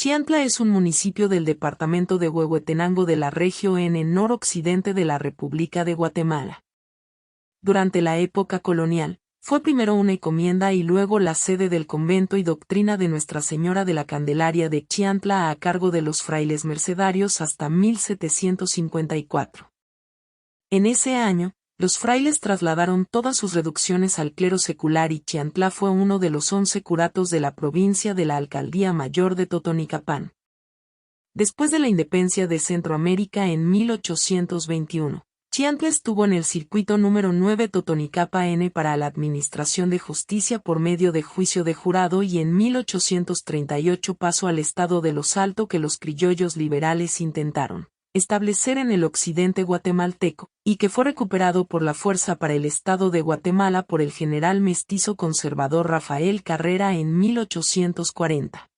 Chiantla es un municipio del departamento de Huehuetenango de la región en el noroccidente de la República de Guatemala. Durante la época colonial, fue primero una encomienda y luego la sede del convento y doctrina de Nuestra Señora de la Candelaria de Chiantla a cargo de los frailes mercedarios hasta 1754. En ese año, los frailes trasladaron todas sus reducciones al clero secular y Chiantla fue uno de los 11 curatos de la provincia de la Alcaldía Mayor de Totonicapán. Después de la independencia de Centroamérica en 1821, Chiantla estuvo en el circuito número 9 Totonicapán para la administración de justicia por medio de juicio de jurado y en 1838 pasó al estado de Los Alto que los criollos liberales intentaron establecer en el occidente guatemalteco, y que fue recuperado por la fuerza para el estado de Guatemala por el general mestizo conservador Rafael Carrera en 1840.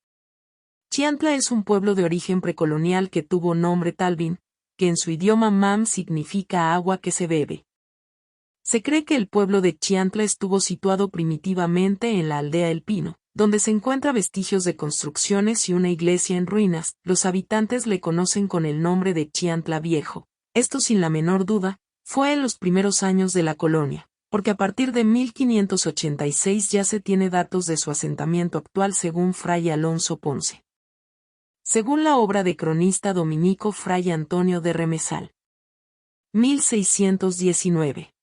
Chiantla es un pueblo de origen precolonial que tuvo nombre Talvin, que en su idioma mam significa agua que se bebe. Se cree que el pueblo de Chiantla estuvo situado primitivamente en la aldea El Pino, donde se encuentran vestigios de construcciones y una iglesia en ruinas. Los habitantes le conocen con el nombre de Chiantla Viejo. Esto sin la menor duda, fue en los primeros años de la colonia, porque a partir de 1586 ya se tiene datos de su asentamiento actual según Fray Alonso Ponce. Según la obra de cronista dominico Fray Antonio de Remesal. 1619.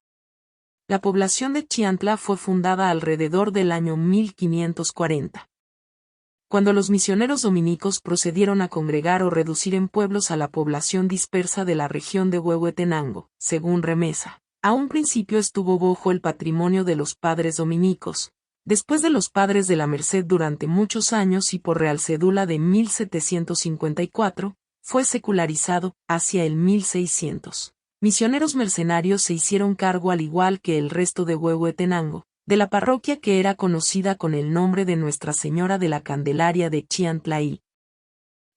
La población de Chiantla fue fundada alrededor del año 1540. Cuando los misioneros dominicos procedieron a congregar o reducir en pueblos a la población dispersa de la región de Huehuetenango, según Remesa, a un principio estuvo bajo el patrimonio de los padres dominicos, después de los padres de la Merced durante muchos años y por Real Cédula de 1754, fue secularizado, hacia el 1600. Misioneros mercenarios se hicieron cargo al igual que el resto de Huehuetenango, de la parroquia que era conocida con el nombre de Nuestra Señora de la Candelaria de Chiantlaí,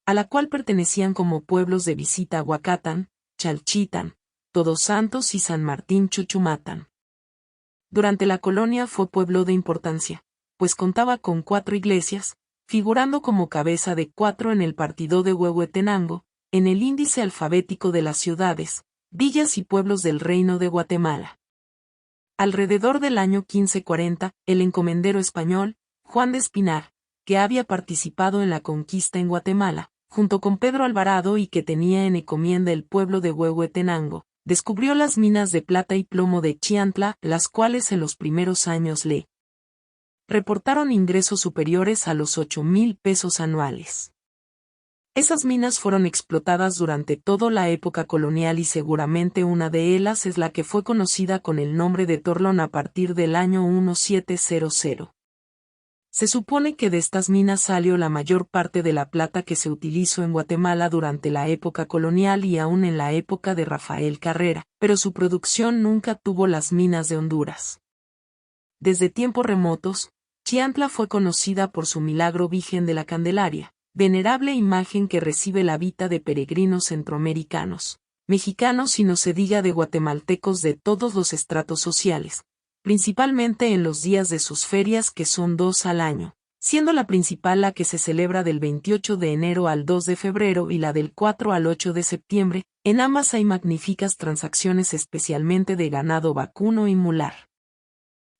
a la cual pertenecían como pueblos de visita Huacatán, Chalchitán, Todos Santos y San Martín Chuchumatán. Durante la colonia fue pueblo de importancia, pues contaba con 4 iglesias, figurando como cabeza de 4 en el partido de Huehuetenango, en el índice alfabético de las ciudades, villas y pueblos del Reino de Guatemala. Alrededor del año 1540, el encomendero español, Juan de Espinar, que había participado en la conquista en Guatemala, junto con Pedro Alvarado y que tenía en encomienda el pueblo de Huehuetenango, descubrió las minas de plata y plomo de Chiantla, las cuales en los primeros años le reportaron ingresos superiores a los 8,000 pesos anuales. Esas minas fueron explotadas durante toda la época colonial y seguramente una de ellas es la que fue conocida con el nombre de Torlón a partir del año 1700. Se supone que de estas minas salió la mayor parte de la plata que se utilizó en Guatemala durante la época colonial y aún en la época de Rafael Carrera, pero su producción nunca tuvo las minas de Honduras. Desde tiempos remotos, Chiantla fue conocida por su milagro Virgen de la Candelaria, venerable imagen que recibe la vista de peregrinos centroamericanos, mexicanos y no se diga de guatemaltecos de todos los estratos sociales, principalmente en los días de sus ferias que son 2 al año, siendo la principal la que se celebra del 28 de enero al 2 de febrero y la del 4 al 8 de septiembre, en ambas hay magníficas transacciones especialmente de ganado vacuno y mular.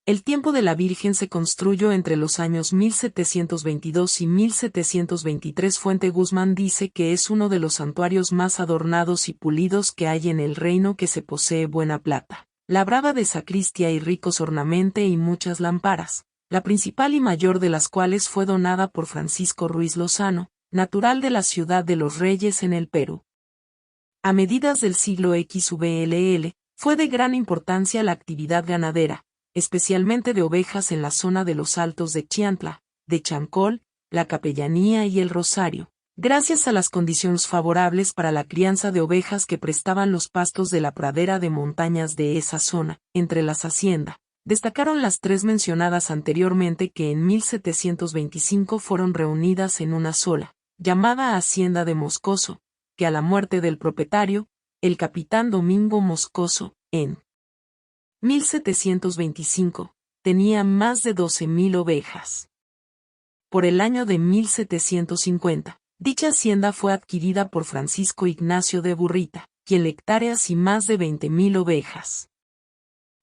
El tiempo de la Virgen se construyó entre los años 1722 y 1723. Fuente Guzmán dice que es uno de los santuarios más adornados y pulidos que hay en el reino, que se posee buena plata, labrada de sacristía y ricos ornamentos y muchas lámparas, la principal y mayor de las cuales fue donada por Francisco Ruiz Lozano, natural de la ciudad de Los Reyes en el Perú. A mediados del siglo XVLL, fue de gran importancia la actividad ganadera, especialmente de ovejas en la zona de los Altos de Chiantla, de Chancol, la Capellanía y el Rosario, gracias a las condiciones favorables para la crianza de ovejas que prestaban los pastos de la pradera de montañas de esa zona. Entre las haciendas, destacaron las 3 mencionadas anteriormente que en 1725 fueron reunidas en una sola, llamada Hacienda de Moscoso, que a la muerte del propietario, el capitán Domingo Moscoso, en 1725, tenía más de 12,000 ovejas. Por el año de 1750, Dicha hacienda fue adquirida por Francisco Ignacio de Burrita, quien hectáreas y más de 20.000 ovejas.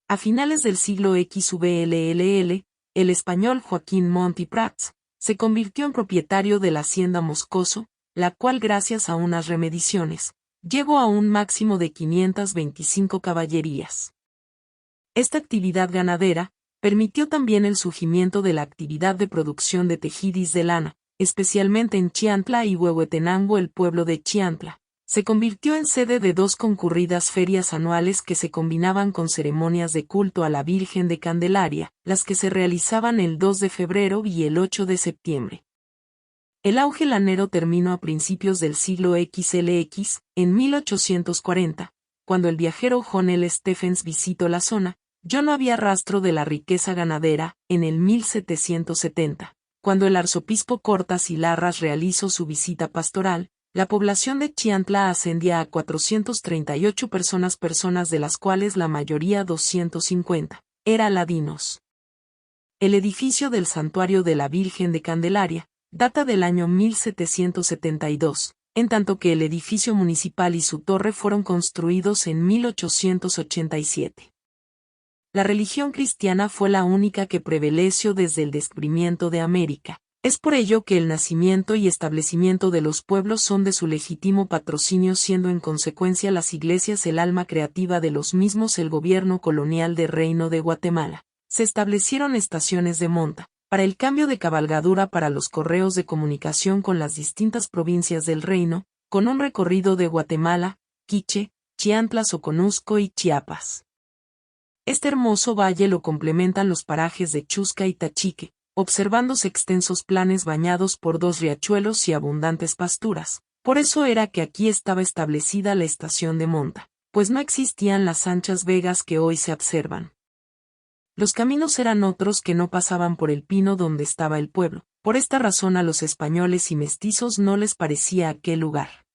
A finales del siglo XVLLL, el español Joaquín Montt y Prats se convirtió en propietario de la hacienda Moscoso, la cual gracias a unas remediciones, llegó a un máximo de 525 caballerías. Esta actividad ganadera permitió también el surgimiento de la actividad de producción de tejidis de lana, especialmente en Chiantla y Huehuetenango. El pueblo de Chiantla se convirtió en sede de dos concurridas ferias anuales que se combinaban con ceremonias de culto a la Virgen de Candelaria, las que se realizaban el 2 de febrero y el 8 de septiembre. El auge lanero terminó a principios del siglo XLX, en 1840, cuando el viajero John L. Stephens visitó la zona. Ya no había rastro de la riqueza ganadera. En el 1770, cuando el arzobispo Cortas y Larras realizó su visita pastoral, la población de Chiantla ascendía a 438 personas, de las cuales la mayoría 250 eran ladinos. El edificio del Santuario de la Virgen de Candelaria data del año 1772, en tanto que el edificio municipal y su torre fueron construidos en 1887. La religión cristiana fue la única que prevaleció desde el descubrimiento de América. Es por ello que el nacimiento y establecimiento de los pueblos son de su legítimo patrocinio, siendo en consecuencia las iglesias el alma creativa de los mismos. El gobierno colonial del Reino de Guatemala. Se establecieron estaciones de monta, para el cambio de cabalgadura para los correos de comunicación con las distintas provincias del reino, con un recorrido de Guatemala, Quiché, Chiantla, Soconusco y Chiapas. Este hermoso valle lo complementan los parajes de Chusca y Tachique, observándose extensos planes bañados por dos riachuelos y abundantes pasturas. Por eso era que aquí estaba establecida la estación de monta, pues no existían las anchas vegas que hoy se observan. Los caminos eran otros que no pasaban por el pino donde estaba el pueblo. Por esta razón a los españoles y mestizos no les parecía aquel lugar